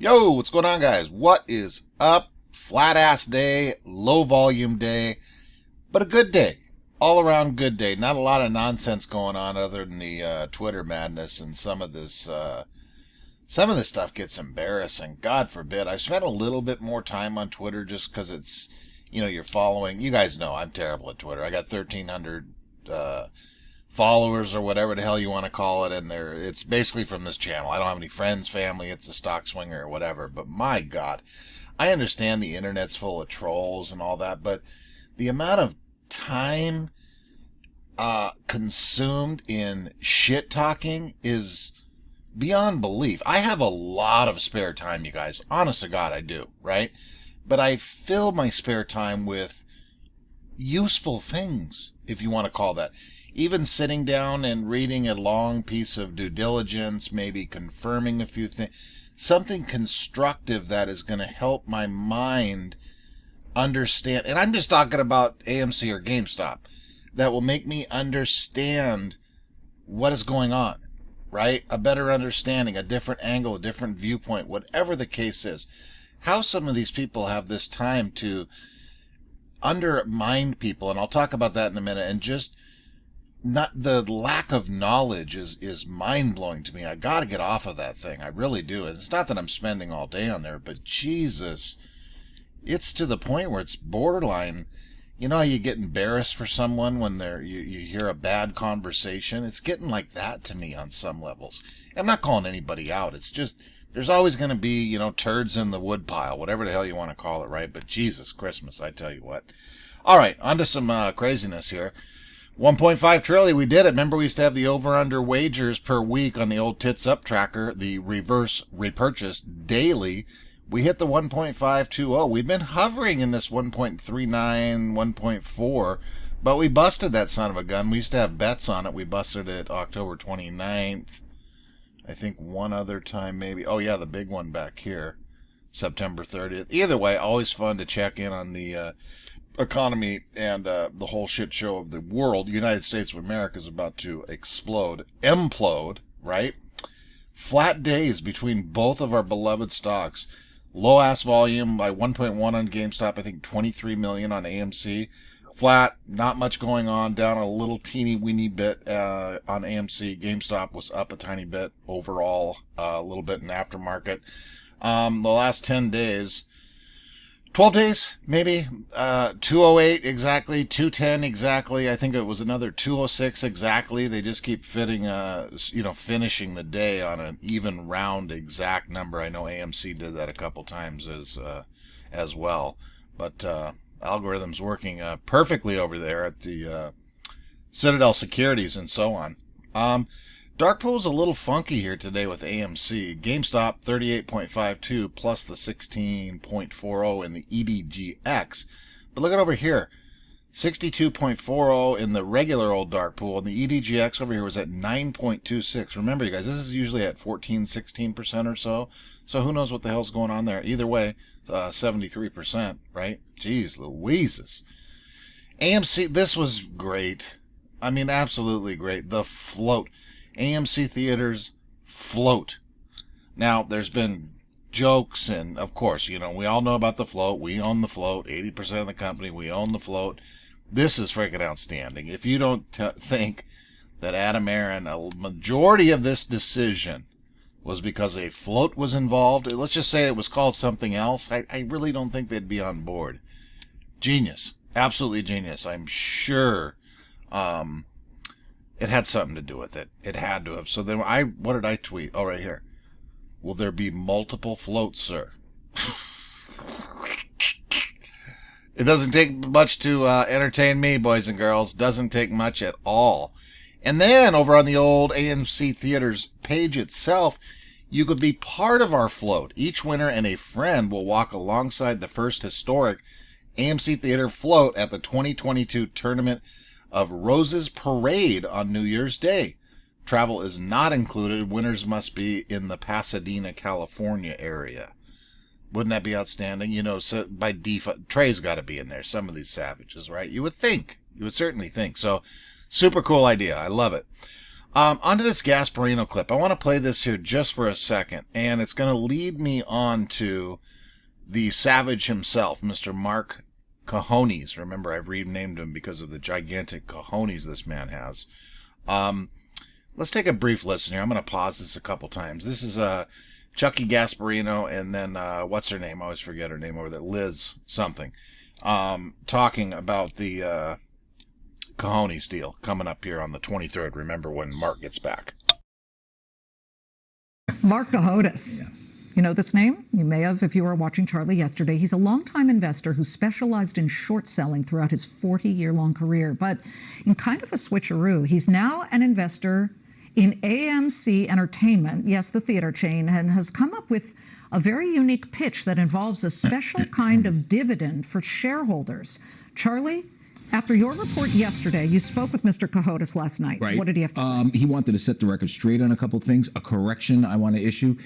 Yo, what's going on, guys? What is up? Flat ass day, low volume day, but a good day. All around good day. Not a lot of nonsense going on other than the Twitter madness, and some of this stuff gets embarrassing. God forbid. I've spent a little bit more time on Twitter just because it's, you're following. You guys know I'm terrible at Twitter. I got 1,300 followers or whatever the hell you want to call it, and it's basically from this channel. I don't have any friends, family. It's a stock swinger or whatever. But my God, I understand the internet's full of trolls and all that, but the amount of time consumed in shit talking is beyond belief. I have a lot of spare time, you guys. Honest to God, I do, right? But I fill my spare time with useful things, if you want to call that. Even sitting down and reading a long piece of due diligence, maybe confirming a few things, something constructive that is going to help my mind understand. And I'm just talking about AMC or GameStop, that will make me understand what is going on, right? A better understanding, a different angle, a different viewpoint, whatever the case is. How some of these people have this time to undermine people, and I'll talk about that in a minute, and just not the lack of knowledge is mind-blowing to me. I got to get off of that thing. I really do. And it's not that I'm spending all day on there, but Jesus, it's to the point where it's borderline. You know how you get embarrassed for someone when you hear a bad conversation? It's getting like that to me on some levels. I'm not calling anybody out. It's just there's always going to be, turds in the woodpile, whatever the hell you want to call it, right? But Jesus Christmas, I tell you what. All right, on to some craziness here. 1.5 trillion, we did it. Remember, we used to have the over-under wagers per week on the old tits up tracker, the reverse repurchase daily. We hit the 1.520. We've been hovering in this 1.39, 1.4, but we busted that son of a gun. We used to have bets on it. We busted it October 29th. I think one other time maybe. Oh, yeah, the big one back here, September 30th. Either way, always fun to check in on the economy and the whole shit show of the world. The United States of America is about to implode, right? Flat days between both of our beloved stocks. Low ass volume by 1.1 on GameStop, I think 23 million on AMC. Flat, not much going on, down a little teeny weeny bit on AMC. GameStop was up a tiny bit overall, a little bit in aftermarket. The last 10 days, 12 days, maybe, 208 exactly, 210 exactly. I think it was another 206 exactly. They just keep finishing the day on an even round exact number. I know AMC did that a couple times as well. But algorithms working perfectly over there at the Citadel Securities and so on. Dark pool's a little funky here today with AMC. GameStop 38.52 plus the 16.40 in the EDGX. But look at over here, 62.40 in the regular old dark pool, and the EDGX over here was at 9.26. Remember, you guys, this is usually at 14-16% or so. So who knows what the hell's going on there? Either way, 73%, right? Jeez Louises. AMC, this was great. I mean, absolutely great. The float. AMC theaters float. Now, there's been jokes, and of course, we all know about the float. We own the float. 80% of the company, we own the float. This is freaking outstanding. If you don't think that Adam Aaron, a majority of this decision was because a float was involved, let's just say it was called something else, I really don't think they'd be on board. Genius. Absolutely genius. I'm sure it had something to do with it. It had to have. So then what did I tweet? Oh, right here. Will there be multiple floats, sir? It doesn't take much to entertain me, boys and girls. Doesn't take much at all. And then over on the old AMC Theaters page itself, you could be part of our float. Each winner and a friend will walk alongside the first historic AMC Theater float at the 2022 Tournament of Roses Parade on New Year's Day. Travel is not included. Winners must be in the Pasadena, California area. Wouldn't that be outstanding? So by default, Trey's got to be in there. Some of these savages, right? You would think. You would certainly think. So, super cool idea. I love it. Onto this Gasparino clip. I want to play this here just for a second, and it's going to lead me on to the savage himself, Mr. Mark Cojones. Remember, I've renamed him because of the gigantic cojones this man has. Let's take a brief listen here. I'm going to pause this a couple times. This is Chucky Gasparino, and then what's her name? I always forget her name over there. Liz something. Talking about the cojones deal coming up here on the 23rd. Remember when Mark gets back. Mark Cojones. Yeah. You know this name? You may have if you were watching Charlie yesterday. He's a longtime investor who specialized in short selling throughout his 40-year-long career. But in kind of a switcheroo, he's now an investor in AMC Entertainment, yes, the theater chain, and has come up with a very unique pitch that involves a special kind of dividend for shareholders. Charlie, after your report yesterday, you spoke with Mr. Cojones last night. Right. What did he have to say? He wanted to set the record straight on a couple of things, a correction I want to issue.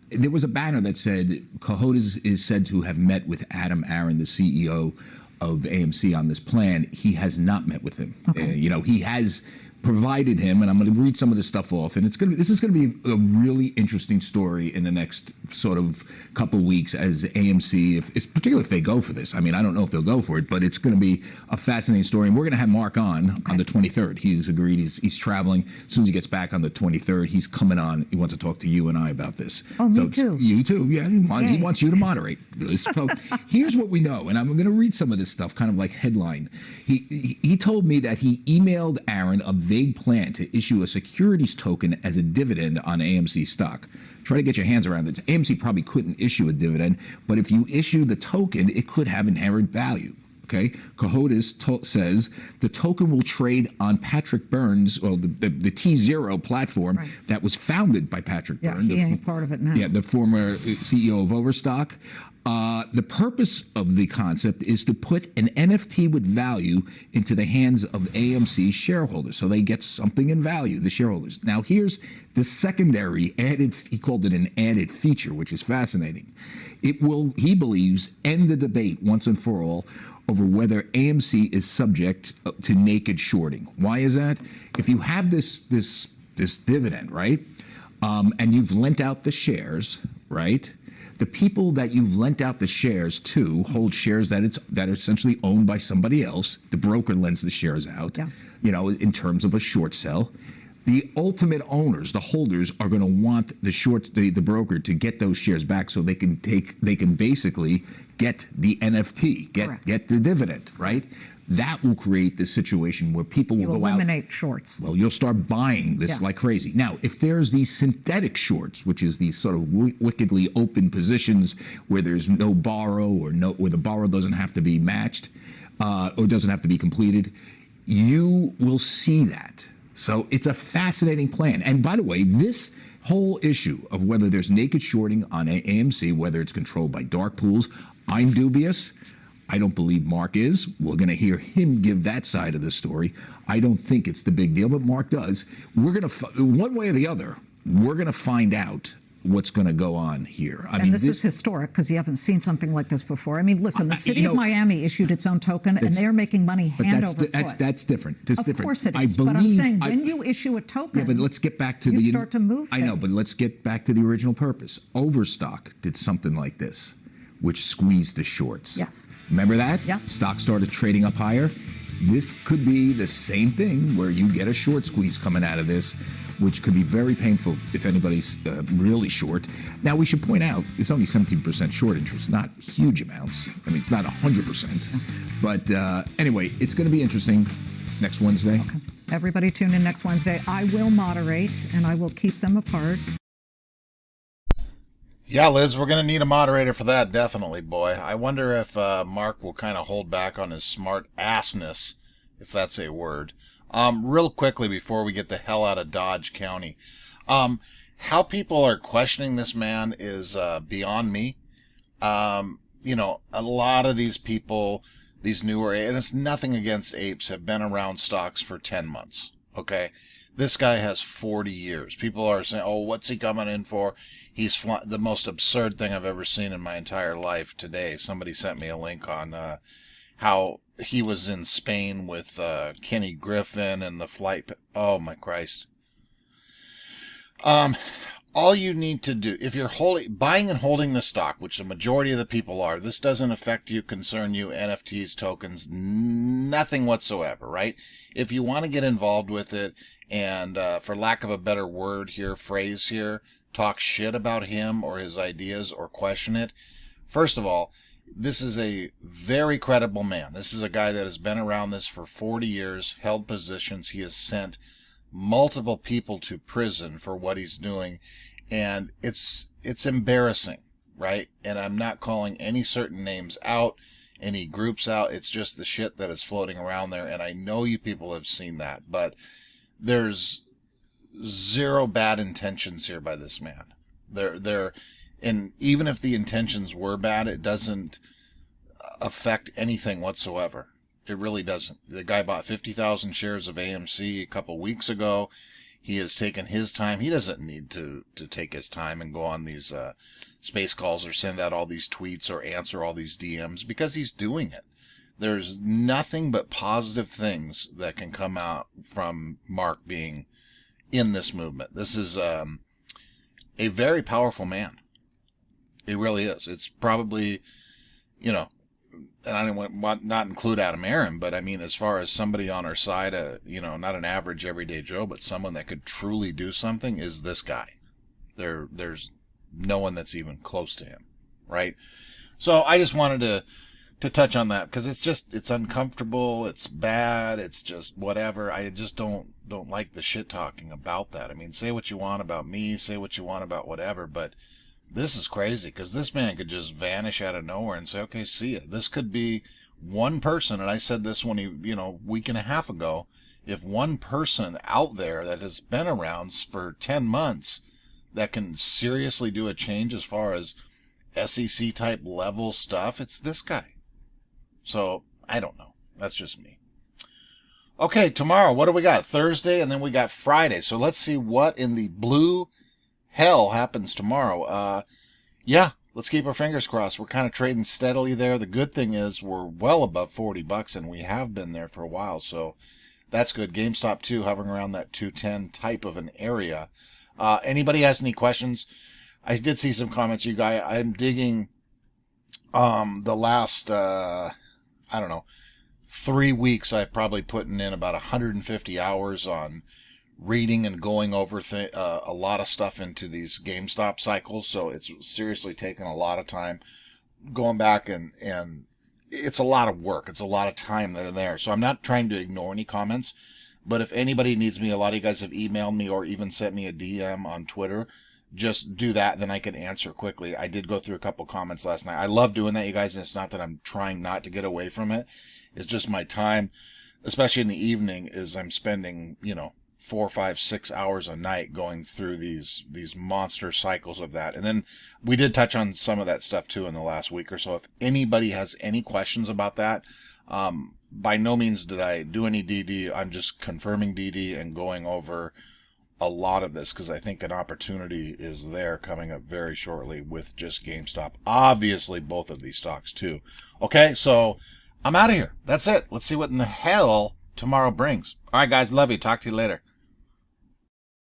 There was a banner that said Cojones is said to have met with Adam Aaron, the CEO of AMC, on this plan. He has not met with him. Okay. He has provided him, and I'm going to read some of this stuff off, and this is going to be a really interesting story in the next sort of couple weeks as AMC, particularly if they go for this. I mean, I don't know if they'll go for it, but it's going to be a fascinating story, and we're going to have Mark on the 23rd. He's agreed. He's traveling. As soon as he gets back on the 23rd, he's coming on. He wants to talk to you and I about this. Oh, me too. You too. Yeah, he wants you to moderate. So here's what we know, and I'm going to read some of this stuff, kind of like headline. He told me that he emailed Aaron a vague plan to issue a securities token as a dividend on AMC stock. Try to get your hands around it. AMC probably couldn't issue a dividend, but if you issue the token, it could have inherent value. Okay, Cojones says the token will trade on Patrick Burns, well, the T0 platform that was founded by Patrick Burns. He ain't part of it now. Yeah, the former CEO of Overstock. The purpose of the concept is to put an NFT with value into the hands of AMC shareholders, so they get something in value, the shareholders. Now, here's the secondary added, he called it an added feature, which is fascinating. It will, he believes, end the debate once and for all over whether AMC is subject to naked shorting. Why is that? If you have this dividend, right, and you've lent out the shares, right, the people that you've lent out the shares to hold shares that are essentially owned by somebody else. The broker lends the shares out, in terms of a short sell. The ultimate owners, the holders, are going to want the broker to get those shares back so they can basically get the NFT, get the dividend, right? That will create this situation where people will go out. Eliminate shorts. Well, you'll start buying this like crazy. Now, if there's these synthetic shorts, which is these sort of wickedly open positions where there's no borrow where the borrow doesn't have to be matched or doesn't have to be completed, you will see that. So it's a fascinating plan. And by the way, this whole issue of whether there's naked shorting on AMC, whether it's controlled by dark pools, I'm dubious. I don't believe Mark is. We're going to hear him give that side of the story. I don't think it's the big deal, but Mark does. We're going to, one way or the other, we're going to find out what's going to go on here. I mean, this is historic because you haven't seen something like this before. I mean, listen, the city of Miami issued its own token, and they are making money hand over foot. That's different. Of course it is. But I'm saying when you issue a token, but let's get back to you start to move things. I know, but let's get back to the original purpose. Overstock did something like this, which squeezed the shorts. Yes. Remember that? Yeah. Stock started trading up higher. This could be the same thing where you get a short squeeze coming out of this, which could be very painful if anybody's really short. Now, we should point out, it's only 17% short interest, not huge amounts. I mean, it's not 100%. But anyway, it's going to be interesting next Wednesday. Okay. Everybody tune in next Wednesday. I will moderate, and I will keep them apart. Yeah, Liz, we're going to need a moderator for that, definitely, boy. I wonder if Mark will kind of hold back on his smart assness, if that's a word. Real quickly before we get the hell out of Dodge County. How people are questioning this man is beyond me. A lot of these people, these newer, and it's nothing against apes, have been around stocks for 10 months, okay? This guy has 40 years. People are saying, oh, what's he coming in for? He's the most absurd thing I've ever seen in my entire life today. Somebody sent me a link on how he was in Spain with Kenny Griffin and the flight. Oh, my Christ. All you need to do, if you're buying and holding the stock, which the majority of the people are, this doesn't affect you, concern you, NFTs, tokens, nothing whatsoever, right? If you want to get involved with it and, for lack of a better word here, phrase here, talk shit about him or his ideas or question it, first of all, this is a very credible man. This is a guy that has been around this for 40 years, held positions. He has sent multiple people to prison for what he's doing, and it's embarrassing, right? And I'm not calling any certain names out, any groups out. It's just the shit that is floating around there, and I know you people have seen that, but there's zero bad intentions here by this man. And even if the intentions were bad, it doesn't affect anything whatsoever. It really doesn't. The guy bought 50,000 shares of AMC a couple weeks ago. He has taken his time. He doesn't need to take his time and go on these space calls or send out all these tweets or answer all these DMs because he's doing it. There's nothing but positive things that can come out from Mark being in this movement. This is a very powerful man. It really is. It's probably, you know, and I didn't want not include Adam Aaron, but I mean, as far as somebody on our side, not an average everyday Joe, but someone that could truly do something is this guy. There's no one that's even close to him, right? So I just wanted to touch on that because it's uncomfortable, it's bad, it's just whatever. I just don't like the shit talking about that. I mean, say what you want about me, say what you want about whatever, but this is crazy because this man could just vanish out of nowhere and say, okay, see ya. This could be one person, and I said this when week and a half ago, if one person out there that has been around for 10 months that can seriously do a change as far as SEC type level stuff, it's this guy. So, I don't know. That's just me. Okay, tomorrow, what do we got? Thursday, and then we got Friday. So let's see what in the blue hell happens tomorrow. Let's keep our fingers crossed. We're kind of trading steadily there. The good thing is we're well above $40, and we have been there for a while, so that's good. GameStop too, hovering around that 210 type of an area. Anybody has any questions? I did see some comments, you guys. I'm digging the last 3 weeks. I've probably putting in about 150 hours on reading and going over a lot of stuff into these GameStop cycles, so it's seriously taken a lot of time going back, and it's a lot of work. It's a lot of time that are there. So I'm not trying to ignore any comments, but if anybody needs me, a lot of you guys have emailed me or even sent me a DM on Twitter. Just do that, then I can answer quickly. I did go through a couple comments last night. I love doing that, you guys, and it's not that I'm trying not to get away from it. It's just my time, especially in the evening, is I'm spending, 4, 5, 6 hours a night going through these monster cycles of that. And then we did touch on some of that stuff too in the last week or so. If anybody has any questions about that, by no means did I do any DD. I'm just confirming DD and going over a lot of this because I think an opportunity is there coming up very shortly with just GameStop. Obviously, both of these stocks too. Okay, so I'm out of here. That's it. Let's see what in the hell tomorrow brings. All right, guys. Love you. Talk to you later.